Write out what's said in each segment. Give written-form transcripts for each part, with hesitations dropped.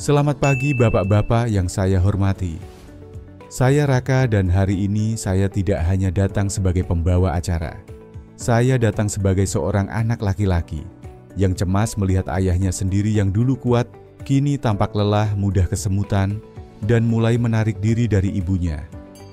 Selamat pagi bapak-bapak yang saya hormati. Saya Raka dan hari ini saya tidak hanya datang sebagai pembawa acara. Saya datang sebagai seorang anak laki-laki yang cemas melihat ayahnya sendiri yang dulu kuat, kini tampak lelah, mudah kesemutan, dan mulai menarik diri dari ibunya.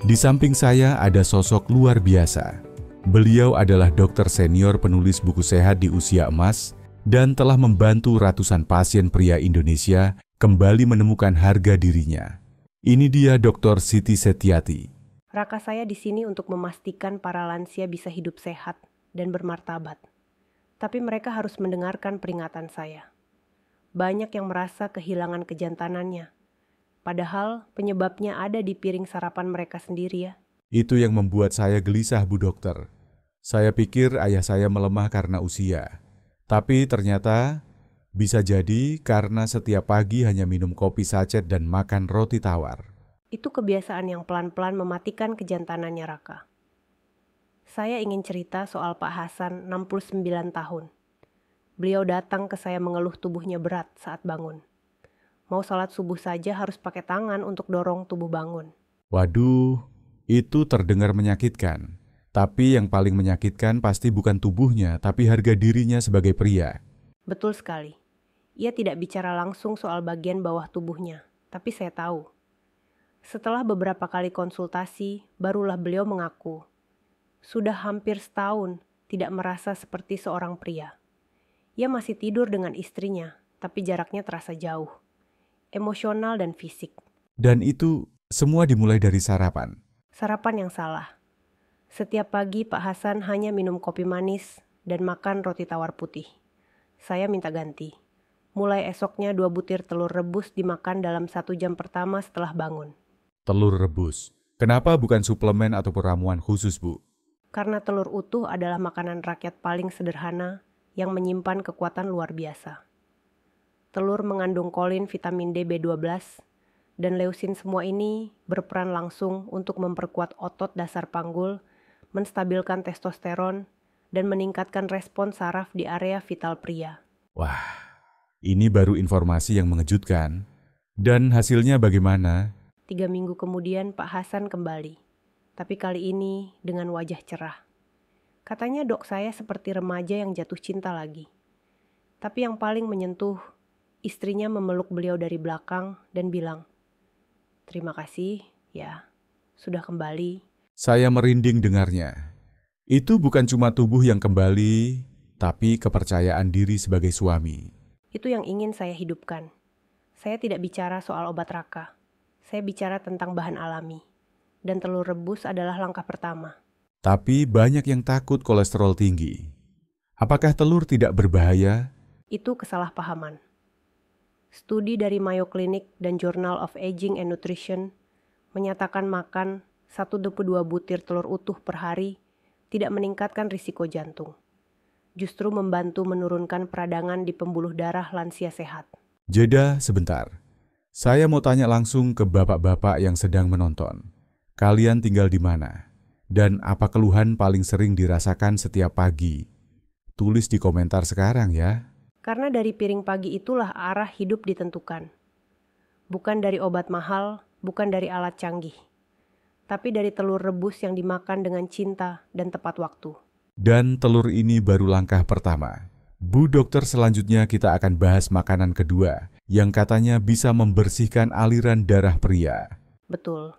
Di samping saya ada sosok luar biasa. Beliau adalah dokter senior penulis buku sehat di usia emas dan telah membantu ratusan pasien pria Indonesia kembali menemukan harga dirinya. Ini dia Dr. Siti Setiati. Raka, saya di sini untuk memastikan para lansia bisa hidup sehat dan bermartabat. Tapi mereka harus mendengarkan peringatan saya. Banyak yang merasa kehilangan kejantanannya. Padahal penyebabnya ada di piring sarapan mereka sendiri ya. Itu yang membuat saya gelisah, Bu Dokter. Saya pikir ayah saya melemah karena usia. Tapi ternyata bisa jadi karena setiap pagi hanya minum kopi sachet dan makan roti tawar. Itu kebiasaan yang pelan-pelan mematikan kejantanannya Raka. Saya ingin cerita soal Pak Hasan, 69 tahun. Beliau datang ke saya mengeluh tubuhnya berat saat bangun. Mau sholat subuh saja harus pakai tangan untuk dorong tubuh bangun. Waduh, itu terdengar menyakitkan. Tapi yang paling menyakitkan pasti bukan tubuhnya, tapi harga dirinya sebagai pria. Betul sekali. Ia tidak bicara langsung soal bagian bawah tubuhnya, tapi saya tahu. Setelah beberapa kali konsultasi, barulah beliau mengaku. Sudah hampir setahun tidak merasa seperti seorang pria. Ia masih tidur dengan istrinya, tapi jaraknya terasa jauh. Emosional dan fisik. Dan itu semua dimulai dari sarapan. Sarapan yang salah. Setiap pagi Pak Hasan hanya minum kopi manis dan makan roti tawar putih. Saya minta ganti. Mulai esoknya 2 butir telur rebus dimakan dalam 1 jam pertama setelah bangun. Telur rebus. Kenapa bukan suplemen atau ramuan khusus, Bu? Karena telur utuh adalah makanan rakyat paling sederhana yang menyimpan kekuatan luar biasa. Telur mengandung kolin, vitamin D, B12, dan leusin. Semua ini berperan langsung untuk memperkuat otot dasar panggul, menstabilkan testosteron, dan meningkatkan respon saraf di area vital pria. Wah, ini baru informasi yang mengejutkan. Dan hasilnya bagaimana? 3 minggu kemudian Pak Hasan kembali. Tapi kali ini dengan wajah cerah. Katanya dok saya seperti remaja yang jatuh cinta lagi. Tapi yang paling menyentuh, istrinya memeluk beliau dari belakang dan bilang, "Terima kasih ya, sudah kembali." Saya merinding dengarnya. Itu bukan cuma tubuh yang kembali, tapi kepercayaan diri sebagai suami. Itu yang ingin saya hidupkan. Saya tidak bicara soal obat Raka. Saya bicara tentang bahan alami. Dan telur rebus adalah langkah pertama. Tapi banyak yang takut kolesterol tinggi. Apakah telur tidak berbahaya? Itu kesalahpahaman. Studi dari Mayo Clinic dan Journal of Aging and Nutrition menyatakan makan 1,2 butir telur utuh per hari tidak meningkatkan risiko jantung. Justru membantu menurunkan peradangan di pembuluh darah lansia sehat. Jeda sebentar. Saya mau tanya langsung ke bapak-bapak yang sedang menonton. Kalian tinggal di mana? Dan apa keluhan paling sering dirasakan setiap pagi? Tulis di komentar sekarang ya. Karena dari piring pagi itulah arah hidup ditentukan. Bukan dari obat mahal, bukan dari alat canggih. Tapi dari telur rebus yang dimakan dengan cinta dan tepat waktu. Dan telur ini baru langkah pertama. Bu Dokter, selanjutnya kita akan bahas makanan kedua yang katanya bisa membersihkan aliran darah pria. Betul.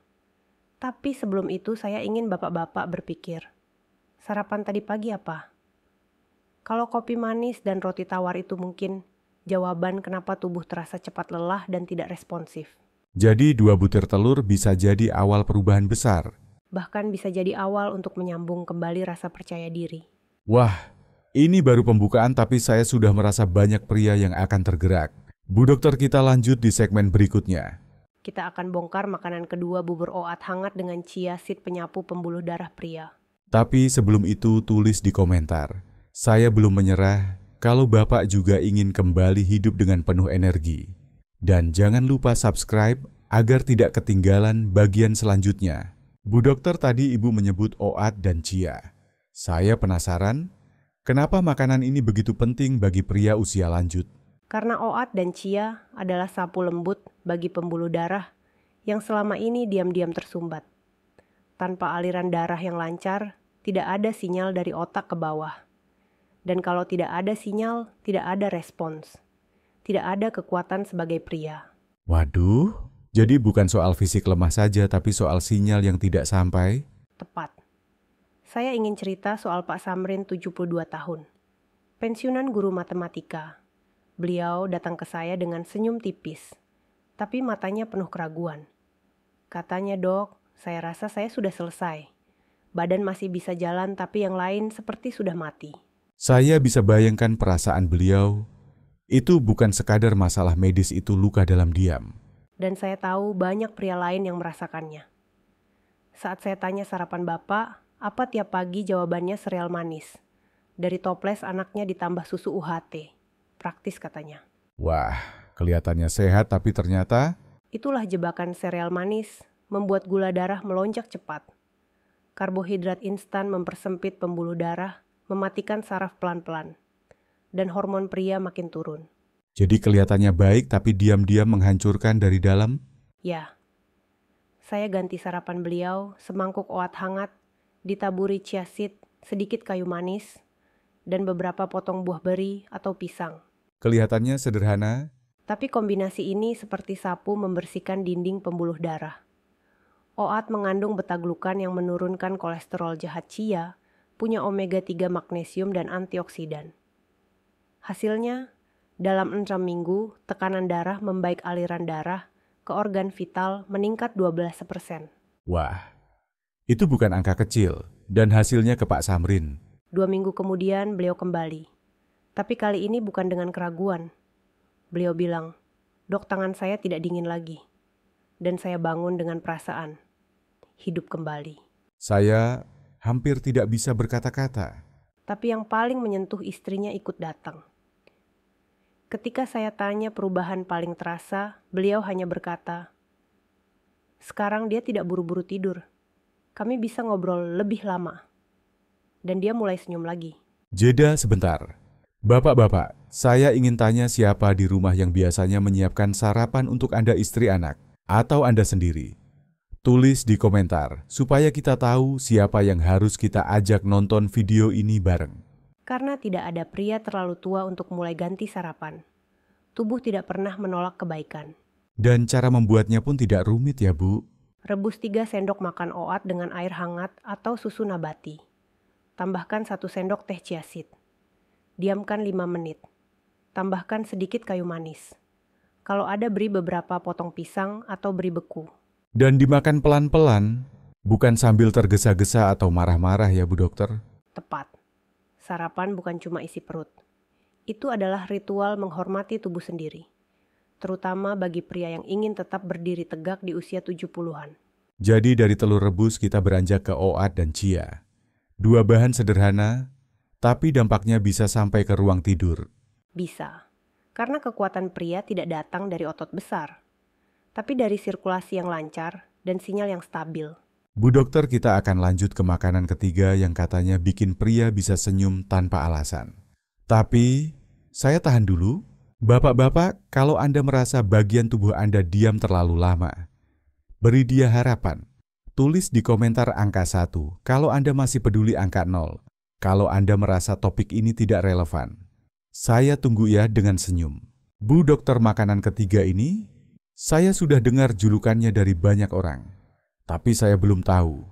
Tapi sebelum itu saya ingin bapak-bapak berpikir, sarapan tadi pagi apa? Kalau kopi manis dan roti tawar itu mungkin jawaban kenapa tubuh terasa cepat lelah dan tidak responsif. Jadi 2 butir telur bisa jadi awal perubahan besar. Bahkan bisa jadi awal untuk menyambung kembali rasa percaya diri. Wah, ini baru pembukaan tapi saya sudah merasa banyak pria yang akan tergerak. Bu Dokter, kita lanjut di segmen berikutnya. Kita akan bongkar makanan kedua, bubur oat hangat dengan chia seed penyapu pembuluh darah pria. Tapi sebelum itu tulis di komentar. Saya belum menyerah kalau Bapak juga ingin kembali hidup dengan penuh energi. Dan jangan lupa subscribe agar tidak ketinggalan bagian selanjutnya. Bu Dokter, tadi Ibu menyebut oat dan chia. Saya penasaran, kenapa makanan ini begitu penting bagi pria usia lanjut? Karena Oat dan Chia adalah sapu lembut bagi pembuluh darah yang selama ini diam-diam tersumbat. Tanpa aliran darah yang lancar, tidak ada sinyal dari otak ke bawah. Dan kalau tidak ada sinyal, tidak ada respons. Tidak ada kekuatan sebagai pria. Waduh, jadi bukan soal fisik lemah saja tapi soal sinyal yang tidak sampai? Tepat. Saya ingin cerita soal Pak Samrin 72 tahun. Pensiunan guru matematika. Beliau datang ke saya dengan senyum tipis, tapi matanya penuh keraguan. Katanya, "Dok, saya rasa saya sudah selesai. Badan masih bisa jalan tapi yang lain seperti sudah mati." Saya bisa bayangkan perasaan beliau. Itu bukan sekadar masalah medis, itu luka dalam diam. Dan saya tahu banyak pria lain yang merasakannya. Saat saya tanya sarapan Bapak, apa tiap pagi jawabannya sereal manis. Dari toples anaknya ditambah susu UHT. Praktis katanya. Wah, kelihatannya sehat tapi ternyata... Itulah jebakan sereal manis, membuat gula darah melonjak cepat. Karbohidrat instan mempersempit pembuluh darah, mematikan saraf pelan-pelan. Dan hormon pria makin turun. Jadi kelihatannya baik tapi diam-diam menghancurkan dari dalam? Ya. Saya ganti sarapan beliau, semangkuk oat hangat, ditaburi chia seed, sedikit kayu manis, dan beberapa potong buah beri atau pisang. Kelihatannya sederhana. Tapi kombinasi ini seperti sapu membersihkan dinding pembuluh darah. Oat mengandung beta-glukan yang menurunkan kolesterol jahat chia, punya omega 3 magnesium dan antioksidan. Hasilnya, dalam 6 minggu, tekanan darah membaik, aliran darah ke organ vital meningkat 12%. Wah, itu bukan angka kecil dan hasilnya ke Pak Samrin. 2 minggu kemudian beliau kembali. Tapi kali ini bukan dengan keraguan. Beliau bilang, "Dok, tangan saya tidak dingin lagi." Dan saya bangun dengan perasaan hidup kembali. Saya hampir tidak bisa berkata-kata. Tapi yang paling menyentuh istrinya ikut datang. Ketika saya tanya perubahan paling terasa, beliau hanya berkata, "Sekarang dia tidak buru-buru tidur. Kami bisa ngobrol lebih lama." Dan dia mulai senyum lagi. Jeda sebentar. Bapak-bapak, saya ingin tanya siapa di rumah yang biasanya menyiapkan sarapan untuk Anda istri anak, atau Anda sendiri? Tulis di komentar, supaya kita tahu siapa yang harus kita ajak nonton video ini bareng. Karena tidak ada pria terlalu tua untuk mulai ganti sarapan. Tubuh tidak pernah menolak kebaikan. Dan cara membuatnya pun tidak rumit ya, Bu. Rebus 3 sendok makan oat dengan air hangat atau susu nabati. Tambahkan 1 sendok teh chia seed. Diamkan 5 menit. Tambahkan sedikit kayu manis. Kalau ada, beri beberapa potong pisang atau beri beku. Dan dimakan pelan-pelan, bukan sambil tergesa-gesa atau marah-marah ya, Bu Dokter. Tepat. Sarapan bukan cuma isi perut. Itu adalah ritual menghormati tubuh sendiri. Terutama bagi pria yang ingin tetap berdiri tegak di usia 70-an. Jadi dari telur rebus kita beranjak ke oat dan chia. 2 bahan sederhana, tapi dampaknya bisa sampai ke ruang tidur. Bisa. Karena kekuatan pria tidak datang dari otot besar, tapi dari sirkulasi yang lancar dan sinyal yang stabil. Bu Dokter, kita akan lanjut ke makanan ketiga yang katanya bikin pria bisa senyum tanpa alasan. Tapi, saya tahan dulu. Bapak-bapak, kalau Anda merasa bagian tubuh Anda diam terlalu lama, beri dia harapan. Tulis di komentar angka 1 kalau Anda masih peduli angka 0. Kalau Anda merasa topik ini tidak relevan. Saya tunggu ya dengan senyum. Bu Dokter, makanan ketiga ini, saya sudah dengar julukannya dari banyak orang. Tapi saya belum tahu,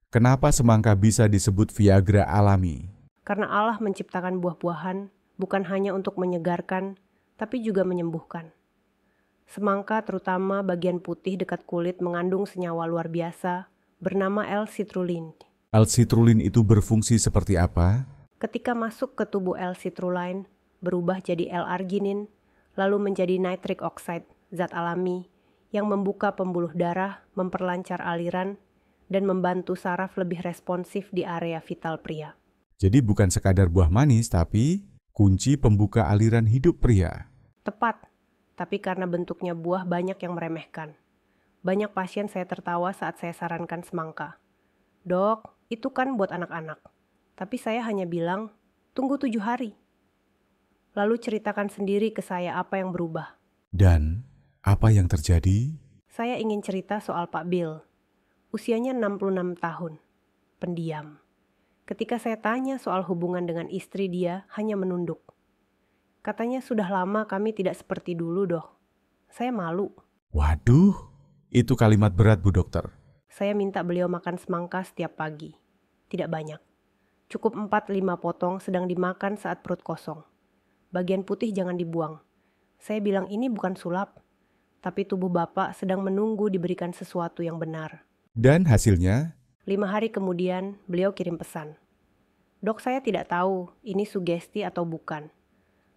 kenapa semangka bisa disebut Viagra alami. Karena Allah menciptakan buah-buahan bukan hanya untuk menyegarkan, tapi juga menyembuhkan. Semangka, terutama bagian putih dekat kulit, mengandung senyawa luar biasa bernama L-citrulline. L-citrulline itu berfungsi seperti apa? Ketika masuk ke tubuh L-citrulline, berubah jadi L-arginin, lalu menjadi nitric oxide, zat alami, yang membuka pembuluh darah, memperlancar aliran, dan membantu saraf lebih responsif di area vital pria. Jadi bukan sekadar buah manis, tapi kunci pembuka aliran hidup pria. Tepat, tapi karena bentuknya buah banyak yang meremehkan. Banyak pasien saya tertawa saat saya sarankan semangka. "Dok, itu kan buat anak-anak." Tapi saya hanya bilang, "Tunggu 7 hari." Lalu ceritakan sendiri ke saya apa yang berubah. Dan apa yang terjadi? Saya ingin cerita soal Pak Bill. Usianya 66 tahun. Pendiam. Ketika saya tanya soal hubungan dengan istri, dia hanya menunduk. Katanya sudah lama kami tidak seperti dulu, Dok. Saya malu. Waduh, itu kalimat berat, Bu Dokter. Saya minta beliau makan semangka setiap pagi. Tidak banyak. Cukup 4-5 potong sedang dimakan saat perut kosong. Bagian putih jangan dibuang. Saya bilang ini bukan sulap, tapi tubuh Bapak sedang menunggu diberikan sesuatu yang benar. Dan hasilnya? 5 hari kemudian, beliau kirim pesan. Dok, saya tidak tahu ini sugesti atau bukan.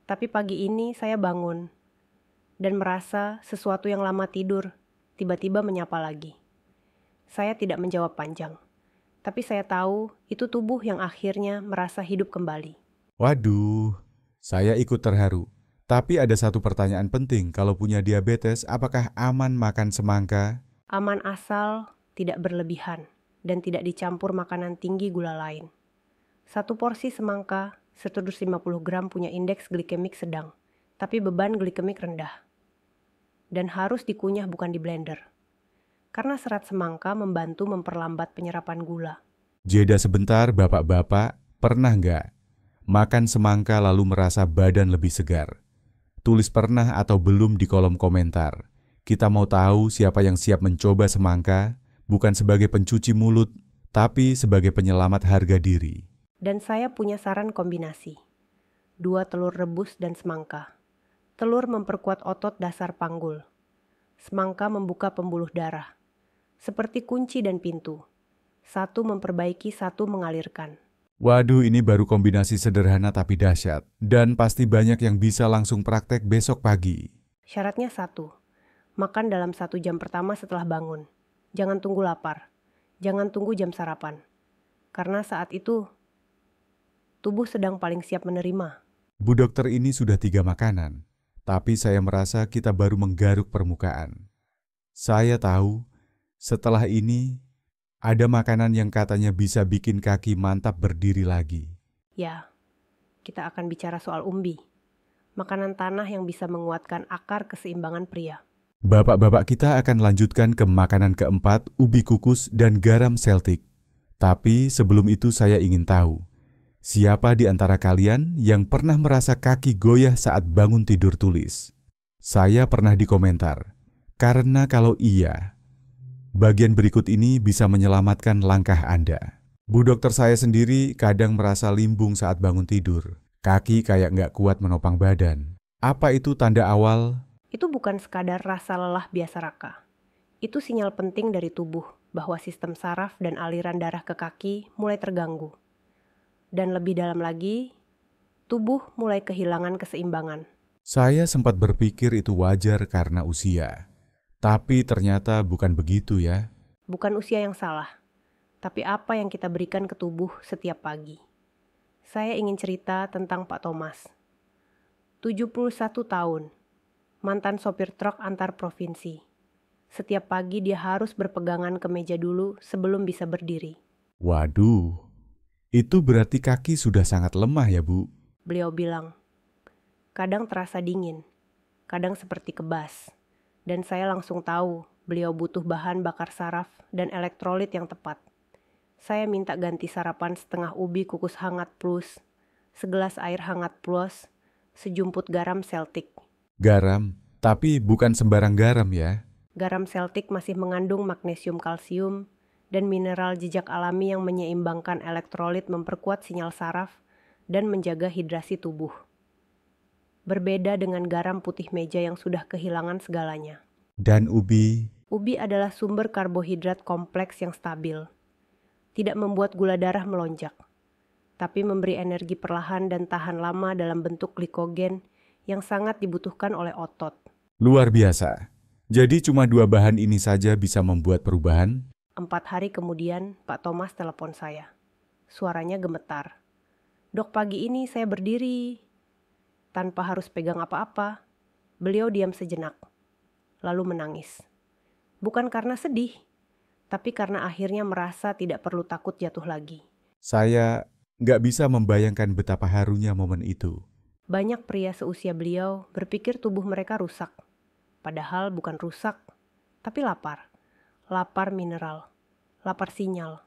Tapi pagi ini saya bangun dan merasa sesuatu yang lama tidur tiba-tiba menyapa lagi. Saya tidak menjawab panjang, tapi saya tahu itu tubuh yang akhirnya merasa hidup kembali. Waduh, saya ikut terharu. Tapi ada satu pertanyaan penting, kalau punya diabetes, apakah aman makan semangka? Aman asal tidak berlebihan dan tidak dicampur makanan tinggi gula lain. Satu porsi semangka 150 gram punya indeks glikemik sedang, tapi beban glikemik rendah. Dan harus dikunyah bukan di blender. Karena serat semangka membantu memperlambat penyerapan gula. Jeda sebentar, bapak-bapak, pernah nggak makan semangka lalu merasa badan lebih segar? Tulis pernah atau belum di kolom komentar. Kita mau tahu siapa yang siap mencoba semangka, bukan sebagai pencuci mulut, tapi sebagai penyelamat harga diri. Dan saya punya saran kombinasi. 2 telur rebus dan semangka. Telur memperkuat otot dasar panggul. Semangka membuka pembuluh darah. Seperti kunci dan pintu. Satu memperbaiki, satu mengalirkan. Waduh, ini baru kombinasi sederhana tapi dahsyat. Dan pasti banyak yang bisa langsung praktek besok pagi. Syaratnya 1. Makan dalam 1 jam pertama setelah bangun. Jangan tunggu lapar. Jangan tunggu jam sarapan. Karena saat itu, tubuh sedang paling siap menerima. Bu Dokter, ini sudah 3 makanan. Tapi saya merasa kita baru menggaruk permukaan. Saya tahu, setelah ini, ada makanan yang katanya bisa bikin kaki mantap berdiri lagi. Ya, kita akan bicara soal umbi. Makanan tanah yang bisa menguatkan akar keseimbangan pria. Bapak-bapak, kita akan lanjutkan ke makanan keempat, ubi kukus dan garam Celtic. Tapi sebelum itu saya ingin tahu, siapa di antara kalian yang pernah merasa kaki goyah saat bangun tidur tulis? Saya pernah di komentar, karena kalau iya, bagian berikut ini bisa menyelamatkan langkah Anda. Bu Dokter, saya sendiri kadang merasa limbung saat bangun tidur. Kaki kayak nggak kuat menopang badan. Apa itu tanda awal? Itu bukan sekadar rasa lelah biasa, Raka. Itu sinyal penting dari tubuh bahwa sistem saraf dan aliran darah ke kaki mulai terganggu. Dan lebih dalam lagi, tubuh mulai kehilangan keseimbangan. Saya sempat berpikir itu wajar karena usia. Tapi ternyata bukan begitu ya. Bukan usia yang salah, tapi apa yang kita berikan ke tubuh setiap pagi. Saya ingin cerita tentang Pak Thomas. 71 tahun, mantan sopir truk antar provinsi. Setiap pagi dia harus berpegangan ke meja dulu sebelum bisa berdiri. Waduh, itu berarti kaki sudah sangat lemah ya, Bu? Beliau bilang, kadang terasa dingin, kadang seperti kebas. Dan saya langsung tahu beliau butuh bahan bakar saraf dan elektrolit yang tepat. Saya minta ganti sarapan setengah ubi kukus hangat plus, segelas air hangat plus, sejumput garam Celtic. Garam, tapi bukan sembarang garam ya. Garam Celtic masih mengandung magnesium, kalsium, dan mineral jejak alami yang menyeimbangkan elektrolit, memperkuat sinyal saraf, dan menjaga hidrasi tubuh. Berbeda dengan garam putih meja yang sudah kehilangan segalanya. Dan ubi? Ubi adalah sumber karbohidrat kompleks yang stabil. Tidak membuat gula darah melonjak, tapi memberi energi perlahan dan tahan lama dalam bentuk glikogen yang sangat dibutuhkan oleh otot. Luar biasa. Jadi cuma 2 bahan ini saja bisa membuat perubahan? 4 hari kemudian, Pak Thomas telepon saya. Suaranya gemetar. Dok, pagi ini saya berdiri tanpa harus pegang apa-apa. Beliau diam sejenak, lalu menangis. Bukan karena sedih, tapi karena akhirnya merasa tidak perlu takut jatuh lagi. Saya nggak bisa membayangkan betapa harunya momen itu. Banyak pria seusia beliau berpikir tubuh mereka rusak. Padahal bukan rusak, tapi lapar. Lapar mineral, lapar sinyal,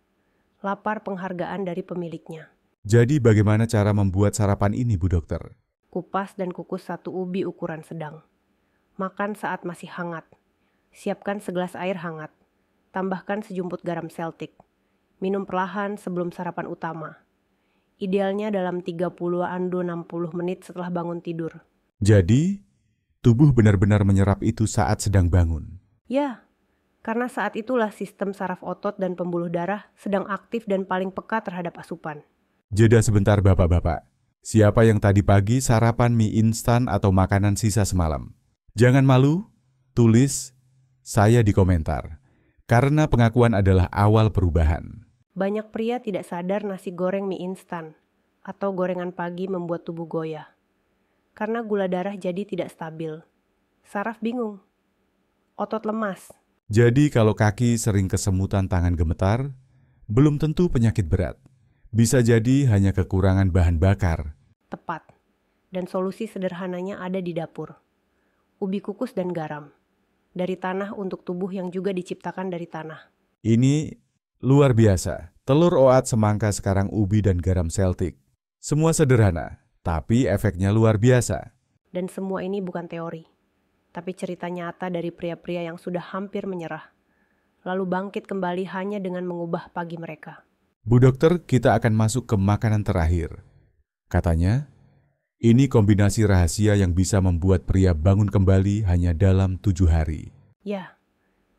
lapar penghargaan dari pemiliknya. Jadi bagaimana cara membuat sarapan ini, Bu Dokter? Kupas dan kukus 1 ubi ukuran sedang. Makan saat masih hangat. Siapkan segelas air hangat. Tambahkan sejumput garam Celtic. Minum perlahan sebelum sarapan utama. Idealnya dalam 30-60 menit setelah bangun tidur. Jadi, tubuh benar-benar menyerap itu saat sedang bangun. Ya, karena saat itulah sistem saraf otot dan pembuluh darah sedang aktif dan paling peka terhadap asupan. Jeda sebentar Bapak-bapak. Siapa yang tadi pagi sarapan mie instan atau makanan sisa semalam? Jangan malu, tulis saya di komentar. Karena pengakuan adalah awal perubahan. Banyak pria tidak sadar nasi goreng mie instan atau gorengan pagi membuat tubuh goyah. Karena gula darah jadi tidak stabil. Saraf bingung. Otot lemas. Jadi kalau kaki sering kesemutan, tangan gemetar, belum tentu penyakit berat. Bisa jadi hanya kekurangan bahan bakar. Tepat. Dan solusi sederhananya ada di dapur. Ubi kukus dan garam. Dari tanah untuk tubuh yang juga diciptakan dari tanah. Ini luar biasa. Telur oat, semangka, sekarang ubi dan garam Celtic. Semua sederhana, tapi efeknya luar biasa. Dan semua ini bukan teori, tapi cerita nyata dari pria-pria yang sudah hampir menyerah. Lalu bangkit kembali hanya dengan mengubah pagi mereka. Bu Dokter, kita akan masuk ke makanan terakhir. Katanya, ini kombinasi rahasia yang bisa membuat pria bangun kembali hanya dalam 7 hari. Ya,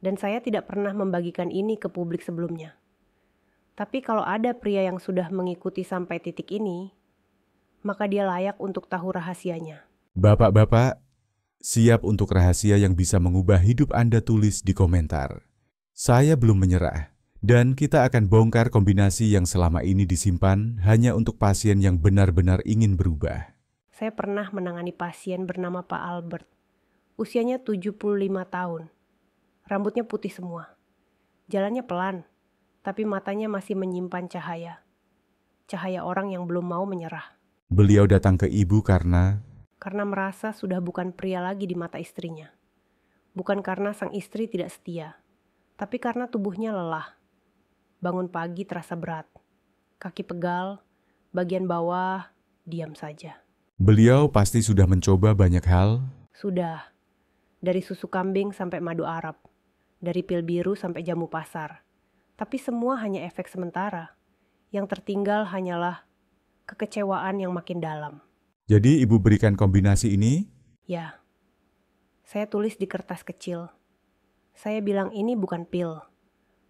dan saya tidak pernah membagikan ini ke publik sebelumnya. Tapi kalau ada pria yang sudah mengikuti sampai titik ini, maka dia layak untuk tahu rahasianya. Bapak-bapak, siap untuk rahasia yang bisa mengubah hidup Anda? Tulis di komentar. Saya belum menyerah, dan kita akan bongkar kombinasi yang selama ini disimpan hanya untuk pasien yang benar-benar ingin berubah. Saya pernah menangani pasien bernama Pak Albert. Usianya 75 tahun. Rambutnya putih semua. Jalannya pelan, tapi matanya masih menyimpan cahaya. Cahaya orang yang belum mau menyerah. Beliau datang ke ibu karena merasa sudah bukan pria lagi di mata istrinya. Bukan karena sang istri tidak setia, tapi karena tubuhnya lelah. Bangun pagi terasa berat. Kaki pegal, bagian bawah diam saja. beliau pasti sudah mencoba banyak hal. Sudah. Dari susu kambing sampai madu Arab. Dari pil biru sampai jamu pasar. Tapi semua hanya efek sementara. Yang tertinggal hanyalah kekecewaan yang makin dalam. Jadi ibu berikan kombinasi ini? Ya. Saya tulis di kertas kecil. Saya bilang ini bukan pil.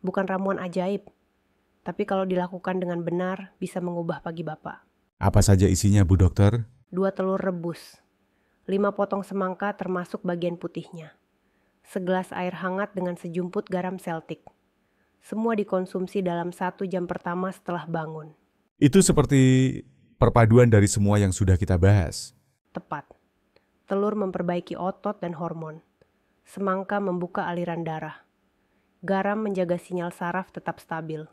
Bukan ramuan ajaib. Tapi kalau dilakukan dengan benar bisa mengubah pagi Bapak. Apa saja isinya, Bu Dokter? 2 telur rebus. 5 potong semangka termasuk bagian putihnya. Segelas air hangat dengan sejumput garam Celtic. Semua dikonsumsi dalam 1 jam pertama setelah bangun. Itu seperti perpaduan dari semua yang sudah kita bahas. Tepat. Telur memperbaiki otot dan hormon. Semangka membuka aliran darah. Garam menjaga sinyal saraf tetap stabil.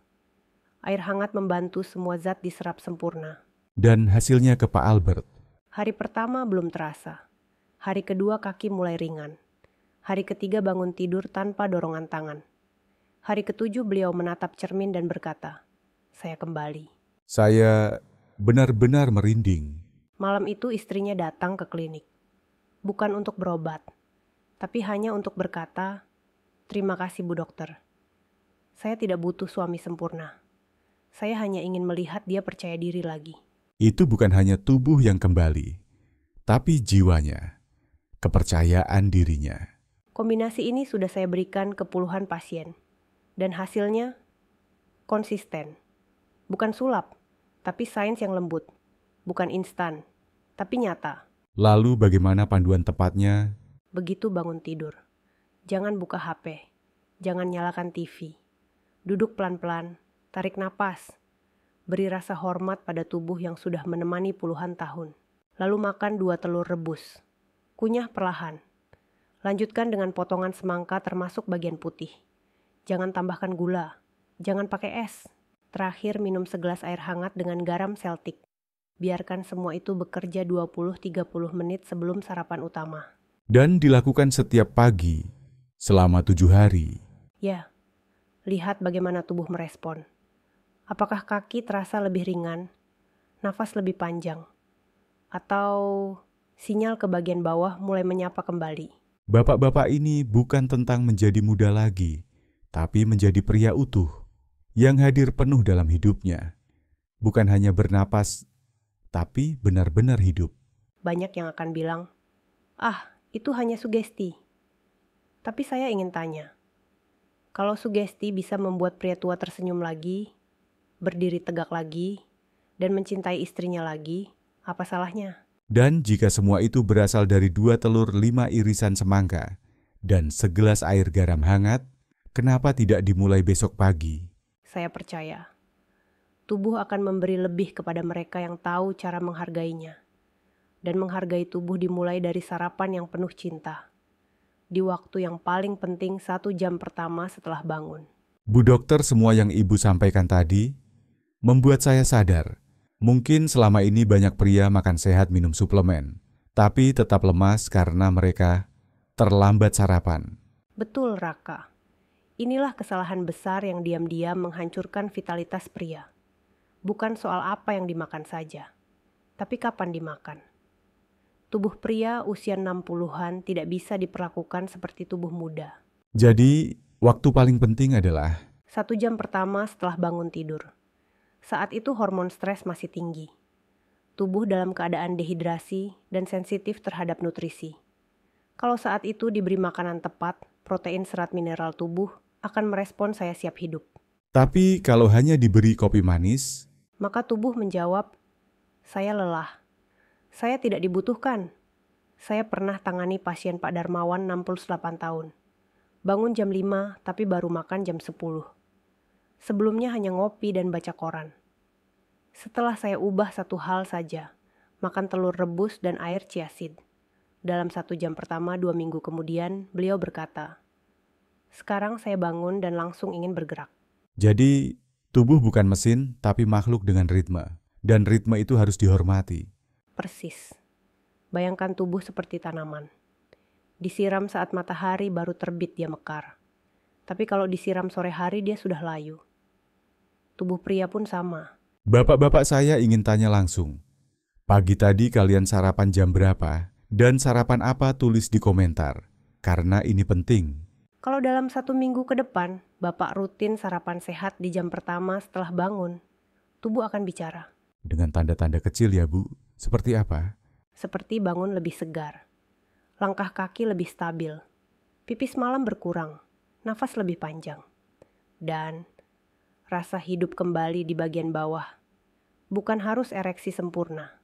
Air hangat membantu semua zat diserap sempurna. Dan hasilnya ke Pak Albert. Hari pertama belum terasa. Hari kedua kaki mulai ringan. Hari ketiga bangun tidur tanpa dorongan tangan. Hari ketujuh beliau menatap cermin dan berkata, "Saya kembali." Saya benar-benar merinding. Malam itu istrinya datang ke klinik. Bukan untuk berobat, tapi hanya untuk berkata, "Terima kasih Bu Dokter. Saya tidak butuh suami sempurna. Saya hanya ingin melihat dia percaya diri lagi." Itu bukan hanya tubuh yang kembali, tapi jiwanya, kepercayaan dirinya. Kombinasi ini sudah saya berikan ke puluhan pasien. Dan hasilnya konsisten. Bukan sulap, tapi sains yang lembut. Bukan instan, tapi nyata. Lalu bagaimana panduan tepatnya? Begitu bangun tidur, jangan buka HP, jangan nyalakan TV. Duduk pelan-pelan, tarik napas. Beri rasa hormat pada tubuh yang sudah menemani puluhan tahun. Lalu makan 2 telur rebus. Kunyah perlahan. Lanjutkan dengan potongan semangka termasuk bagian putih. Jangan tambahkan gula. Jangan pakai es. Terakhir minum segelas air hangat dengan garam Celtic. Biarkan semua itu bekerja 20-30 menit sebelum sarapan utama. Dan dilakukan setiap pagi selama 7 hari. Ya, lihat bagaimana tubuh merespon. Apakah kaki terasa lebih ringan, nafas lebih panjang, atau sinyal ke bagian bawah mulai menyapa kembali. Bapak-bapak ini bukan tentang menjadi muda lagi, tapi menjadi pria utuh yang hadir penuh dalam hidupnya. Bukan hanya bernapas, tapi benar-benar hidup. Banyak yang akan bilang, itu hanya sugesti. Tapi saya ingin tanya, kalau sugesti bisa membuat pria tua tersenyum lagi, berdiri tegak lagi, dan mencintai istrinya lagi, apa salahnya? Dan jika semua itu berasal dari 2 telur 5 irisan semangka dan segelas air garam hangat, kenapa tidak dimulai besok pagi? Saya percaya, tubuh akan memberi lebih kepada mereka yang tahu cara menghargainya. Dan menghargai tubuh dimulai dari sarapan yang penuh cinta. Di waktu yang paling penting 1 jam pertama setelah bangun. Bu dokter, semua yang ibu sampaikan tadi membuat saya sadar. Mungkin selama ini banyak pria makan sehat minum suplemen, tapi tetap lemas karena mereka terlambat sarapan. Betul, Raka. Inilah kesalahan besar yang diam-diam menghancurkan vitalitas pria. Bukan soal apa yang dimakan saja, tapi kapan dimakan. Tubuh pria usia 60-an tidak bisa diperlakukan seperti tubuh muda. Jadi, waktu paling penting adalah 1 jam pertama setelah bangun tidur. Saat itu hormon stres masih tinggi. Tubuh dalam keadaan dehidrasi dan sensitif terhadap nutrisi. Kalau saat itu diberi makanan tepat, protein serat mineral tubuh akan merespon saya siap hidup. Tapi kalau hanya diberi kopi manis, maka tubuh menjawab, saya lelah. Saya tidak dibutuhkan. Saya pernah tangani pasien Pak Darmawan 68 tahun. Bangun jam 5 tapi baru makan jam 10. Sebelumnya hanya ngopi dan baca koran. Setelah saya ubah satu hal saja, makan telur rebus dan air chiaseed. Dalam 1 jam pertama 2 minggu kemudian, beliau berkata, sekarang saya bangun dan langsung ingin bergerak. Jadi, tubuh bukan mesin tapi makhluk dengan ritme. Dan ritme itu harus dihormati. Persis. Bayangkan tubuh seperti tanaman. Disiram saat matahari baru terbit dia mekar. Tapi kalau disiram sore hari dia sudah layu. Tubuh pria pun sama. Bapak-bapak, saya ingin tanya langsung. Pagi tadi kalian sarapan jam berapa? Dan sarapan apa tulis di komentar. Karena ini penting. Kalau dalam 1 minggu ke depan, Bapak rutin sarapan sehat di jam pertama setelah bangun, tubuh akan bicara. Dengan tanda-tanda kecil ya, Bu. Seperti apa? Seperti bangun lebih segar, langkah kaki lebih stabil, pipis malam berkurang, nafas lebih panjang, dan rasa hidup kembali di bagian bawah. Bukan harus ereksi sempurna,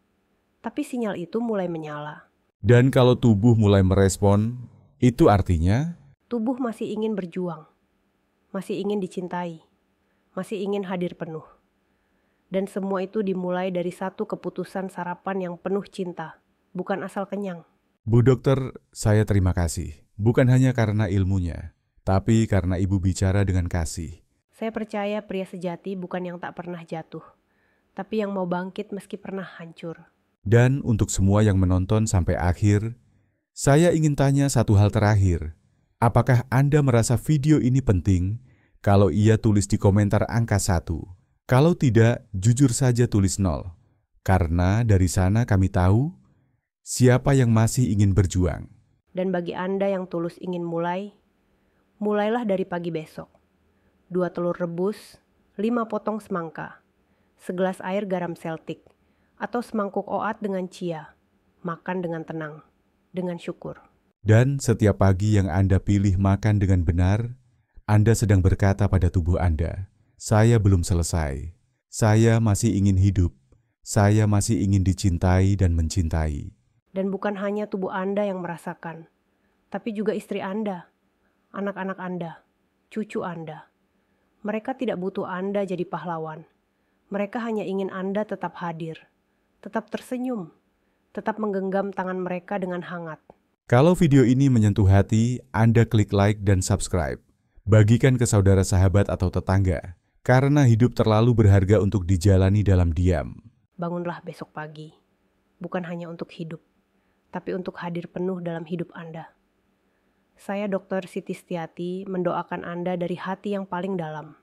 tapi sinyal itu mulai menyala. Dan kalau tubuh mulai merespon, itu artinya tubuh masih ingin berjuang, masih ingin dicintai, masih ingin hadir penuh. Dan semua itu dimulai dari satu keputusan sarapan yang penuh cinta, bukan asal kenyang. Bu dokter, saya terima kasih. Bukan hanya karena ilmunya, tapi karena ibu bicara dengan kasih. Saya percaya pria sejati bukan yang tak pernah jatuh, tapi yang mau bangkit meski pernah hancur. Dan untuk semua yang menonton sampai akhir, saya ingin tanya satu hal terakhir. Apakah Anda merasa video ini penting? Kalau iya, tulis di komentar angka 1. Kalau tidak, jujur saja tulis 0. Karena dari sana kami tahu siapa yang masih ingin berjuang. Dan bagi Anda yang tulus ingin mulai, mulailah dari pagi besok. 2 telur rebus, 5 potong semangka, segelas air garam Celtic, atau semangkuk oat dengan chia. Makan dengan tenang, dengan syukur. Dan setiap pagi yang Anda pilih makan dengan benar, Anda sedang berkata pada tubuh Anda, saya belum selesai. Saya masih ingin hidup. Saya masih ingin dicintai dan mencintai. Dan bukan hanya tubuh Anda yang merasakan, tapi juga istri Anda, anak-anak Anda, cucu Anda. Mereka tidak butuh Anda jadi pahlawan. Mereka hanya ingin Anda tetap hadir, tetap tersenyum, tetap menggenggam tangan mereka dengan hangat. Kalau video ini menyentuh hati, Anda klik like dan subscribe. Bagikan ke saudara, sahabat, atau tetangga. Karena hidup terlalu berharga untuk dijalani dalam diam. Bangunlah besok pagi, bukan hanya untuk hidup, tapi untuk hadir penuh dalam hidup Anda. Saya Dr. Siti Setiati mendoakan Anda dari hati yang paling dalam.